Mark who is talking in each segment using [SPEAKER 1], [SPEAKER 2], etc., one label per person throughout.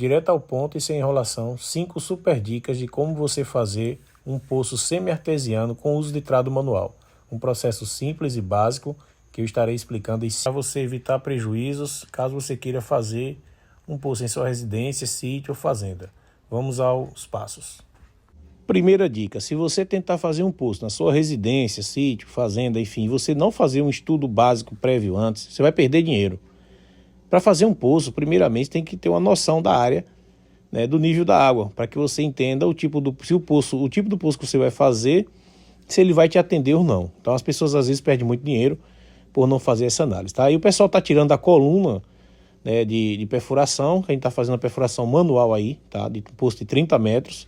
[SPEAKER 1] direto ao ponto e sem enrolação, 5 super dicas de como você fazer um poço semi-artesiano com uso de trado manual. Um processo simples e básico que eu estarei explicando para você evitar prejuízos caso você queira fazer um poço em sua residência, sítio ou fazenda. Vamos aos passos. Primeira dica, se você tentar fazer um poço na sua residência, sítio, fazenda, enfim, você não fazer um estudo básico prévio antes, você vai perder dinheiro. Para fazer um poço, primeiramente tem que ter uma noção da área, né, do nível da água, para que você entenda o tipo do poço que você vai fazer, se ele vai te atender ou não. Então as pessoas às vezes perdem muito dinheiro por não fazer essa análise, tá? E o pessoal está tirando a coluna, né, de perfuração, a gente está fazendo a perfuração manual aí, tá? De poço de 30 metros,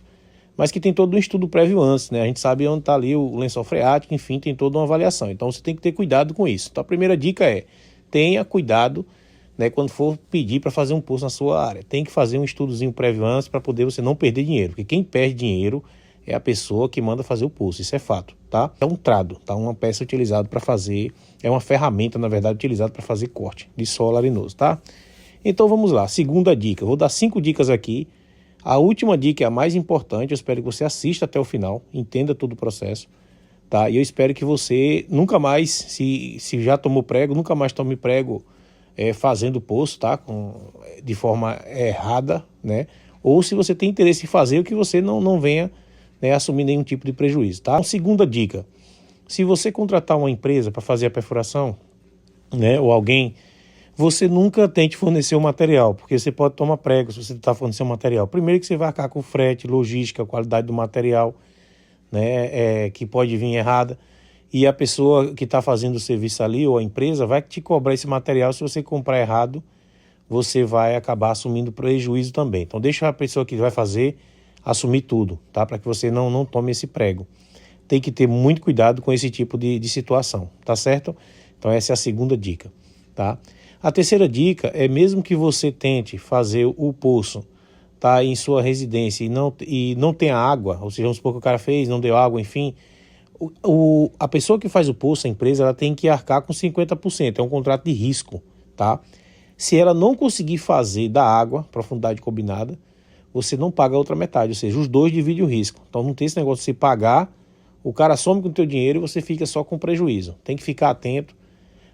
[SPEAKER 1] mas que tem todo um estudo prévio antes, né? A gente sabe onde está ali o lençol freático, enfim, tem toda uma avaliação. Então você tem que ter cuidado com isso. Então a primeira dica é, tenha cuidado, né, quando for pedir para fazer um poço na sua área. Tem que fazer um estudozinho prévio antes para poder você não perder dinheiro, porque quem perde dinheiro é a pessoa que manda fazer o poço, isso é fato, tá? É um trado, tá? Uma peça utilizada para fazer, é uma ferramenta, na verdade, utilizada para fazer corte de solo arenoso, tá? Então vamos lá, segunda dica, vou dar 5 dicas aqui. A última dica é a mais importante, eu espero que você assista até o final, entenda todo o processo, tá? E eu espero que você nunca mais, se já tomou prego, nunca mais tome prego fazendo poço, tá? De forma errada, né? Ou se você tem interesse em fazer, que você não venha, né, assumir nenhum tipo de prejuízo, tá? Segunda dica, se você contratar uma empresa para fazer a perfuração, né, ou alguém, você nunca tente fornecer o material, porque você pode tomar prego se você está fornecendo o material. Primeiro que você vai arcar com frete, logística, qualidade do material, né, que pode vir errada. E a pessoa que está fazendo o serviço ali, ou a empresa, vai te cobrar esse material. Se você comprar errado, você vai acabar assumindo prejuízo também. Então deixa a pessoa que vai fazer assumir tudo, tá? Para que você não tome esse prego. Tem que ter muito cuidado com esse tipo de situação, tá certo? Então essa é a segunda dica, tá? A terceira dica é, mesmo que você tente fazer o poço, tá, em sua residência e não tenha água, ou seja, vamos supor que o cara fez, não deu água, enfim, a pessoa que faz o poço, a empresa, ela tem que arcar com 50%, é um contrato de risco, tá? Se ela não conseguir fazer da água, profundidade combinada, você não paga a outra metade, ou seja, os dois dividem o risco. Então não tem esse negócio de você pagar, o cara some com o teu dinheiro e você fica só com prejuízo. Tem que ficar atento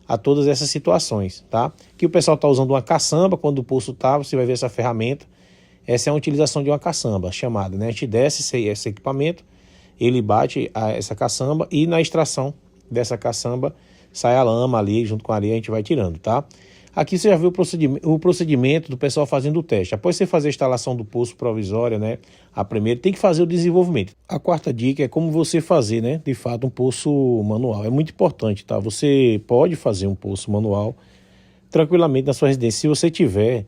[SPEAKER 1] a todas essas situações, tá? Que o pessoal está usando uma caçamba, quando o poço tá, você vai ver essa ferramenta. Essa é a utilização de uma caçamba chamada, né? A gente desce esse equipamento, ele bate essa caçamba e na extração dessa caçamba sai a lama ali, junto com a areia a gente vai tirando, tá? Aqui você já viu o procedimento do pessoal fazendo o teste. Após você fazer a instalação do poço provisória, né? A primeira tem que fazer o desenvolvimento. A quarta dica é como você fazer, né? De fato, um poço manual. É muito importante, tá? Você pode fazer um poço manual tranquilamente na sua residência. Se você tiver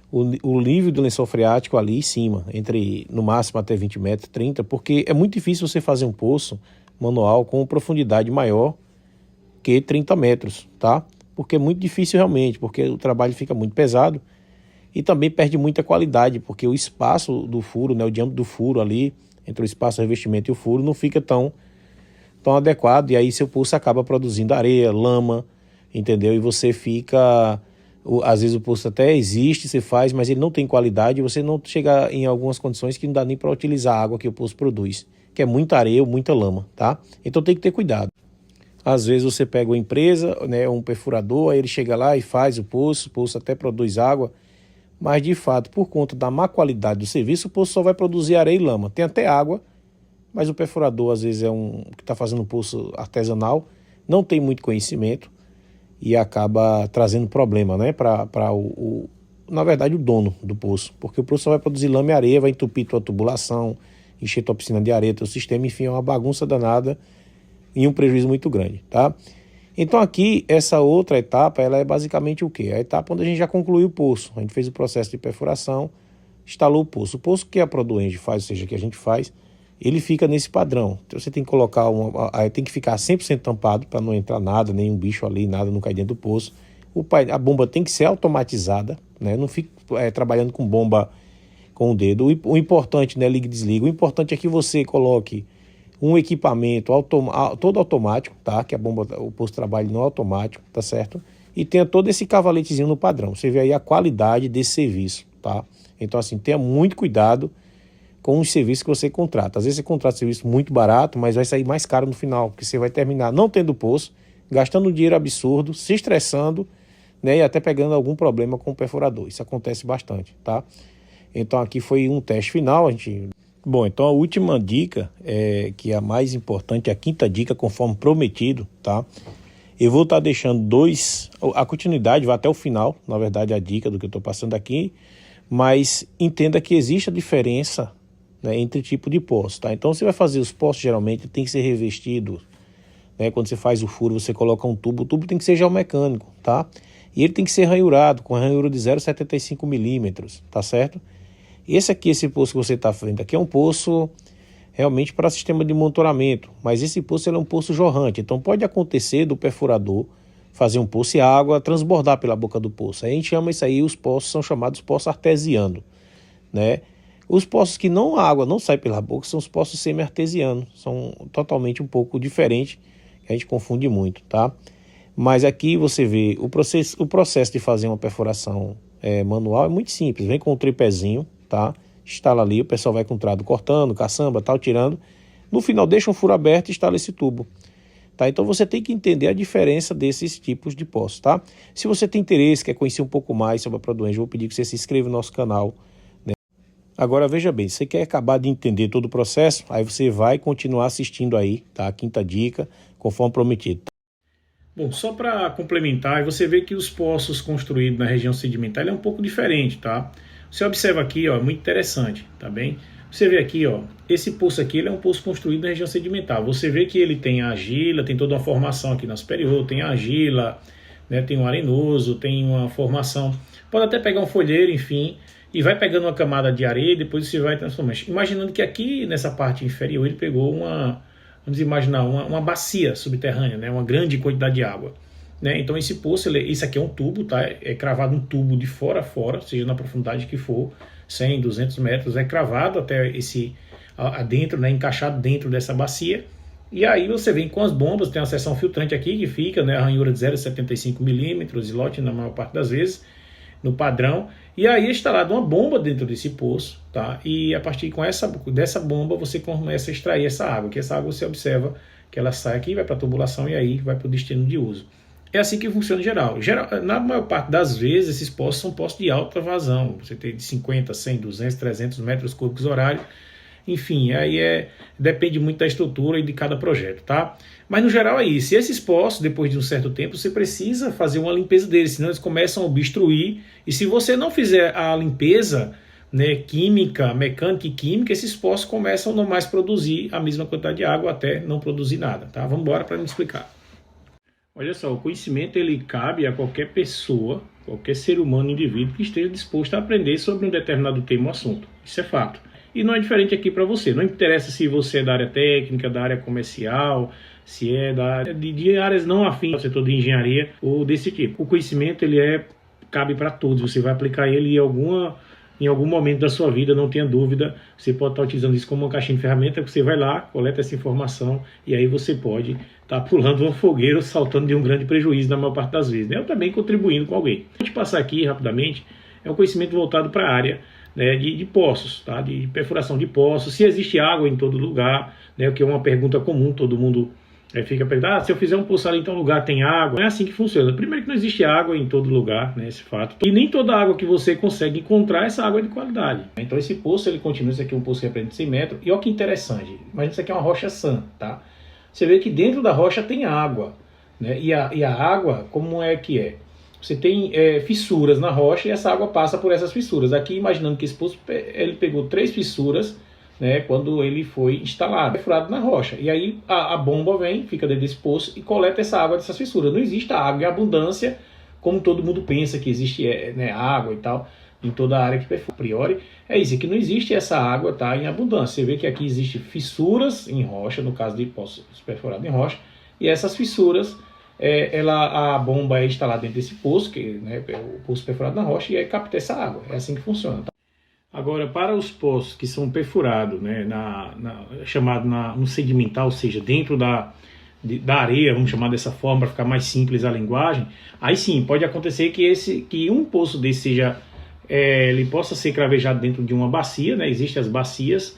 [SPEAKER 1] o nível do lençol freático ali em cima, entre no máximo até 20 metros, 30, porque é muito difícil você fazer um poço manual com profundidade maior que 30 metros, tá? Porque é muito difícil realmente, porque o trabalho fica muito pesado e também perde muita qualidade, porque o espaço do furo, né, o diâmetro do furo ali, entre o espaço do revestimento e o furo, não fica tão adequado, e aí seu poço acaba produzindo areia, lama, entendeu? E você fica, às vezes o poço até existe, você faz, mas ele não tem qualidade, e você não chega em algumas condições que não dá nem para utilizar a água que o poço produz, que é muita areia ou muita lama, tá? Então tem que ter cuidado. Às vezes você pega uma empresa, né, um perfurador, aí ele chega lá e faz o poço até produz água, mas de fato, por conta da má qualidade do serviço, o poço só vai produzir areia e lama. Tem até água, mas o perfurador às vezes é que está fazendo um poço artesanal, não tem muito conhecimento e acaba trazendo problema, né, na verdade, o dono do poço, porque o poço só vai produzir lama e areia, vai entupir tua tubulação, encher tua piscina de areia, teu sistema, enfim, é uma bagunça danada e um prejuízo muito grande, tá? Então aqui, essa outra etapa, ela é basicamente o quê? A etapa onde a gente já concluiu o poço, a gente fez o processo de perfuração, instalou o poço. O poço que a Produenge faz, ou seja, que a gente faz, ele fica nesse padrão. Então você tem que colocar, tem que ficar 100% tampado para não entrar nada, nenhum bicho ali, nada não cair dentro do poço. A bomba tem que ser automatizada, né? Não fique trabalhando com bomba com o dedo. O importante, né, liga e desliga, o importante é que você coloque um equipamento todo automático, tá? Que o poço trabalhe no automático, tá certo? E tenha todo esse cavaletezinho no padrão. Você vê aí a qualidade desse serviço, tá? Então, assim, tenha muito cuidado com os serviços que você contrata. Às vezes você contrata um serviço muito barato, mas vai sair mais caro no final, porque você vai terminar não tendo poço, gastando um dinheiro absurdo, se estressando, né, e até pegando algum problema com o perfurador. Isso acontece bastante, tá? Então aqui foi um teste final, Bom, então a última dica, que é a mais importante, a quinta dica, conforme prometido, tá? Eu vou estar deixando a continuidade vai até o final, na verdade, a dica do que eu estou passando aqui, mas entenda que existe a diferença, né, entre tipo de poço, tá? Então você vai fazer os poços, geralmente tem que ser revestido, né? Quando você faz o furo, você coloca um tubo, o tubo tem que ser geomecânico, tá? E ele tem que ser ranhurado, com ranhura de 0,75 milímetros, tá certo? Esse poço que você está vendo aqui é um poço realmente para sistema de monitoramento, mas esse poço ele é um poço jorrante, então pode acontecer do perfurador fazer um poço e a água transbordar pela boca do poço. Aí a gente chama isso aí, os poços são chamados poços artesianos, né? Os poços que a água não sai pela boca são os poços semi-artesianos, são totalmente um pouco diferentes, a gente confunde muito, tá? Mas aqui você vê o processo de fazer uma perfuração manual é muito simples, vem com um tripézinho, tá? Instala ali, o pessoal vai com o trado cortando, caçamba, tal, tirando. No final deixa um furo aberto e instala esse tubo, tá? Então você tem que entender a diferença desses tipos de poços, tá? Se você tem interesse, quer conhecer um pouco mais sobre a Produenge, eu vou pedir que você se inscreva no nosso canal, né? Agora veja bem, se você quer acabar de entender todo o processo, aí você vai continuar assistindo aí, tá? A quinta dica, conforme prometido. Bom, só para complementar, você vê que os poços construídos na região sedimentar ele é um pouco diferente, tá? Você observa aqui, ó, é muito interessante, tá bem? Você vê aqui, ó, esse poço aqui ele é um poço construído na região sedimentar. Você vê que ele tem a argila, tem toda uma formação aqui na superior, tem a argila, né, tem um arenoso, tem uma formação. Pode até pegar um folheiro, enfim, e vai pegando uma camada de areia e depois você vai transformando. Imaginando que aqui nessa parte inferior ele pegou vamos imaginar, uma bacia subterrânea, né, uma grande quantidade de água. Né? Então esse poço, isso aqui é um tubo, tá? É cravado um tubo de fora a fora, seja na profundidade que for, 100, 200 metros, é cravado até adentro, né? Encaixado dentro dessa bacia. E aí você vem com as bombas, tem uma seção filtrante aqui que fica, né? A ranhura de 0,75 milímetros, slot na maior parte das vezes, no padrão. E aí é instalada uma bomba dentro desse poço, tá? E a partir dessa bomba você começa a extrair essa água, que essa água você observa que ela sai aqui, vai para a tubulação e aí vai para o destino de uso. É assim que funciona em geral. Na maior parte das vezes, esses poços são poços de alta vazão. Você tem de 50, 100, 200, 300 metros cúbicos horário. Enfim, aí depende muito da estrutura e de cada projeto, tá? Mas no geral é isso. E esses poços, depois de um certo tempo, você precisa fazer uma limpeza deles, senão eles começam a obstruir. E se você não fizer a limpeza, né, química, mecânica e química, esses poços começam a não mais produzir a mesma quantidade de água até não produzir nada, tá? Vamos embora para me explicar. Olha só, o conhecimento ele cabe a qualquer pessoa, qualquer ser humano, indivíduo que esteja disposto a aprender sobre um determinado tema ou assunto. Isso é fato. E não é diferente aqui para você. Não interessa se você é da área técnica, da área comercial, se é da área de áreas não afins ao setor de engenharia ou desse tipo. O conhecimento ele cabe para todos. Você vai aplicar ele em algum momento da sua vida, não tenha dúvida. Você pode estar utilizando isso como uma caixinha de ferramenta, que você vai lá, coleta essa informação e aí você pode estar pulando uma fogueira ou saltando de um grande prejuízo na maior parte das vezes, né? Ou também contribuindo com alguém. Vou te passar aqui rapidamente, é um conhecimento voltado para a área, né, de poços, tá? De perfuração de poços, se existe água em todo lugar, né, o que é uma pergunta comum, todo mundo fica perguntando, se eu fizer um poço ali em tal lugar tem água? Não é assim que funciona. Primeiro que não existe água em todo lugar, né, esse fato. E nem toda água que você consegue encontrar, essa água é de qualidade. Então esse poço, ele continua, esse aqui é um poço que representa 100 metros. E olha que interessante, imagina isso aqui é uma rocha sã, tá? Você vê que dentro da rocha tem água, né? E a água, como é que é? Você tem fissuras na rocha e essa água passa por essas fissuras. Aqui, imaginando que esse poço, ele pegou 3 fissuras, né, quando ele foi instalado, perfurado na rocha. E aí a bomba vem, fica dentro desse poço e coleta essa água dessas fissuras. Não existe água em abundância, como todo mundo pensa que existe né, água e tal, em toda a área que perfura. A priori, é isso, que não existe essa água tá, em abundância. Você vê que aqui existe fissuras em rocha, no caso de poços perfurados em rocha, e essas fissuras, a bomba é instalada dentro desse poço, que né, é o poço perfurado na rocha, e aí capta essa água. É assim que funciona. Tá? Agora, para os poços que são perfurados, né, chamado no sedimentar, ou seja, dentro da areia, vamos chamar dessa forma para ficar mais simples a linguagem, aí sim, pode acontecer que um poço desse seja ele possa ser cravejado dentro de uma bacia, né? Existem as bacias,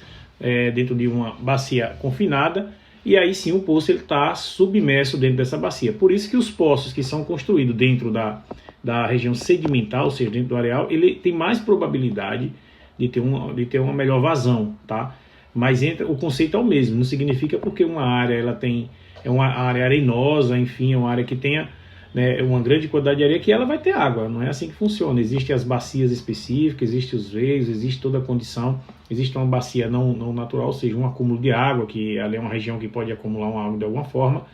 [SPEAKER 1] dentro de uma bacia confinada, e aí sim o poço está submerso dentro dessa bacia. Por isso que os poços que são construídos dentro da região sedimentar, ou seja, dentro do areal, ele tem mais probabilidade de ter uma melhor vazão, tá? Mas o conceito é o mesmo, não significa porque uma área é uma área arenosa, enfim, é uma área que tenha, né, uma grande quantidade de areia que ela vai ter água. Não é assim que funciona. Existem as bacias específicas, existem os veios, existe toda a condição. Existe uma bacia não natural, ou seja, um acúmulo de água, que ali é uma região que pode acumular uma água de alguma forma.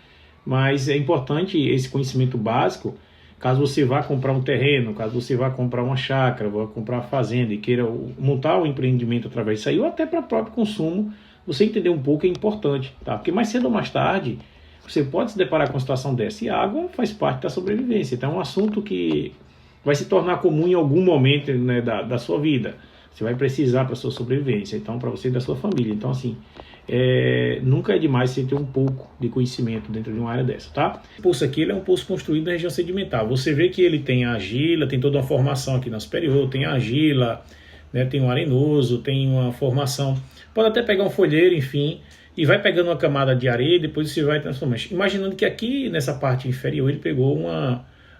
[SPEAKER 1] Mas é importante esse conhecimento básico, caso você vá comprar um terreno, caso você vá comprar uma chácara, vá comprar uma fazenda e queira montar um empreendimento através disso aí, ou até para próprio consumo, você entender um pouco é importante, tá? Porque mais cedo ou mais tarde, você pode se deparar com uma situação dessa, e a água faz parte da sobrevivência. Então é um assunto que vai se tornar comum em algum momento, né, da sua vida. Você vai precisar para a sua sobrevivência, então para você e da sua família. Então assim, nunca é demais você ter um pouco de conhecimento dentro de uma área dessa, tá? O poço aqui, ele é um poço construído na região sedimentar. Você vê que ele tem a argila, tem toda uma formação aqui na superior, tem a argila, né, tem um arenoso, tem uma formação. Pode até pegar um folheiro, enfim, e vai pegando uma camada de areia e depois você vai transformando. Imaginando que aqui nessa parte inferior ele pegou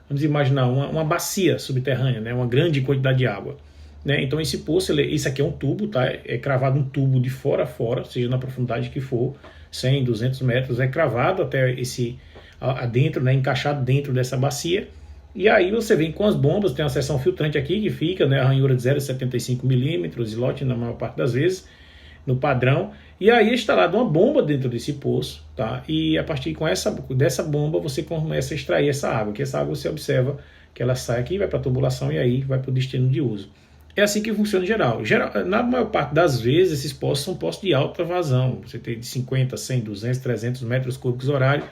[SPEAKER 1] vamos imaginar, uma bacia subterrânea, né, uma grande quantidade de água. Né? Então esse poço, isso aqui é um tubo, tá? É cravado um tubo de fora a fora, seja na profundidade que for, 100, 200 metros, é cravado até adentro, né, encaixado dentro dessa bacia. E aí você vem com as bombas, tem uma seção filtrante aqui que fica, né, a ranhura de 0,75 milímetros, slot na maior parte das vezes, no padrão. E aí é instalada uma bomba dentro desse poço, tá? E a partir dessa bomba você começa a extrair essa água, que essa água você observa que ela sai aqui, vai para a tubulação e aí vai para o destino de uso. É assim que funciona em geral. Na maior parte das vezes, esses poços são poços de alta vazão. Você tem de 50, 100, 200, 300 metros cúbicos horários.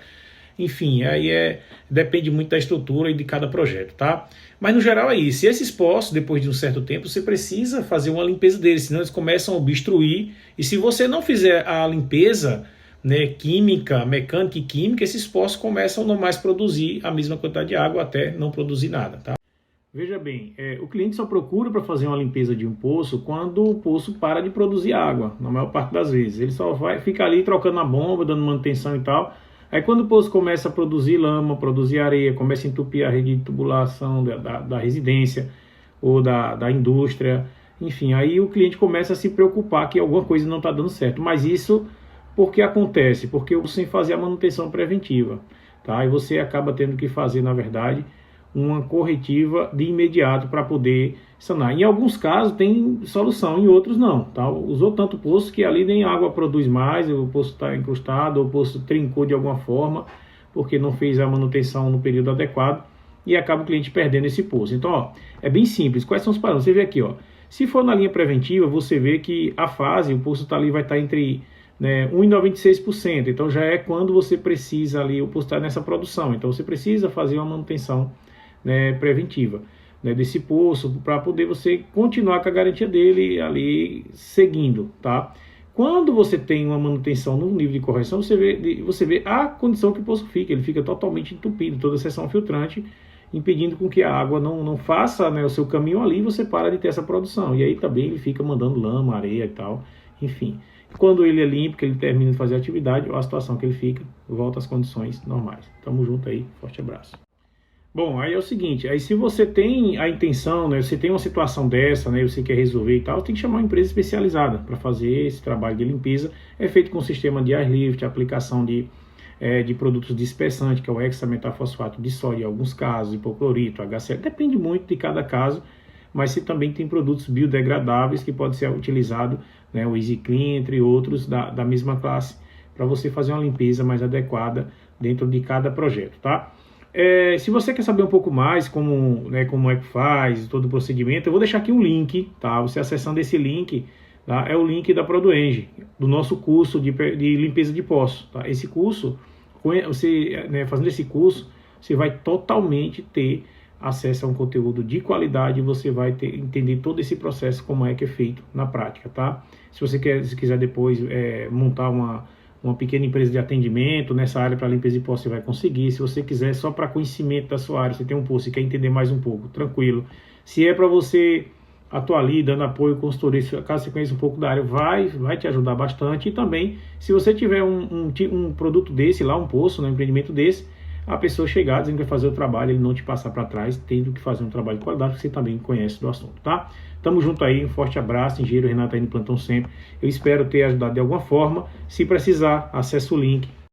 [SPEAKER 1] Enfim, aí depende muito da estrutura e de cada projeto, tá? Mas no geral é isso. E esses poços, depois de um certo tempo, você precisa fazer uma limpeza deles, senão eles começam a obstruir. E se você não fizer a limpeza, né, química, mecânica e química, esses poços começam a não mais produzir a mesma quantidade de água até não produzir nada, tá? Veja bem, o cliente só procura para fazer uma limpeza de um poço quando o poço para de produzir água, na maior parte das vezes. Ele só fica ali trocando a bomba, dando manutenção e tal. Aí quando o poço começa a produzir lama, produzir areia, começa a entupir a rede de tubulação da residência ou da indústria, enfim, aí o cliente começa a se preocupar que alguma coisa não está dando certo. Mas isso porque acontece? Porque sem fazer a manutenção preventiva, tá? E você acaba tendo que fazer, na verdade, uma corretiva de imediato para poder sanar. Em alguns casos tem solução, em outros não. Tá? Usou tanto poço que ali nem água produz mais, o poço está encrustado, o poço trincou de alguma forma, porque não fez a manutenção no período adequado, e acaba o cliente perdendo esse poço. Então, ó, é bem simples. Quais são os parâmetros? Você vê aqui, ó, se for na linha preventiva, você vê que a fase, o poço está ali, vai estar entre, né, 1,96%. Então já é quando você precisa ali, o poço está nessa produção. Então você precisa fazer uma manutenção, né, preventiva, né, desse poço, para poder você continuar com a garantia dele ali seguindo, tá? Quando você tem uma manutenção no nível de correção, você vê a condição que o poço fica, ele fica totalmente entupido, toda a seção filtrante, impedindo com que a água não faça, né, o seu caminho ali, e você para de ter essa produção, e aí também ele fica mandando lama, areia e tal, enfim. Quando ele é limpo, que ele termina de fazer a atividade, ou a situação que ele fica, volta às condições normais. Tamo junto aí, forte abraço. Bom, aí é o seguinte, aí se você tem a intenção, né, você tem uma situação dessa, né, você quer resolver e tal, tem que chamar uma empresa especializada para fazer esse trabalho de limpeza. É feito com sistema de airlift, aplicação de produtos dispersantes, que é o hexametafosfato de sódio em alguns casos, hipoclorito, HCl, depende muito de cada caso, mas você também tem produtos biodegradáveis que pode ser utilizado, né, o Easy Clean, entre outros, da mesma classe, para você fazer uma limpeza mais adequada dentro de cada projeto, tá? Se você quer saber um pouco mais como é que faz, todo o procedimento, eu vou deixar aqui um link, tá? Você acessando esse link, tá? É o link da ProduEng, do nosso curso de limpeza de poço, tá? Esse curso, você, né, fazendo esse curso, você vai totalmente ter acesso a um conteúdo de qualidade, e você vai entender todo esse processo, como é que é feito na prática, tá? Se você quiser depois montar uma pequena empresa de atendimento nessa área para limpeza de poço, você vai conseguir. Se você quiser só para conhecimento da sua área, você tem um poço e quer entender mais um pouco, tranquilo. Se é para você a tua ali, dando apoio, consultoria, caso você conheça um pouco da área, vai te ajudar bastante. E também, se você tiver um produto desse lá, um poço, um empreendimento desse, a pessoa chegar dizendo que vai fazer o trabalho, ele não te passar para trás, tendo que fazer um trabalho de qualidade, porque você também conhece do assunto, tá? Tamo junto aí, um forte abraço, engenheiro Renato aí no plantão sempre. Eu espero ter ajudado de alguma forma. Se precisar, acesse o link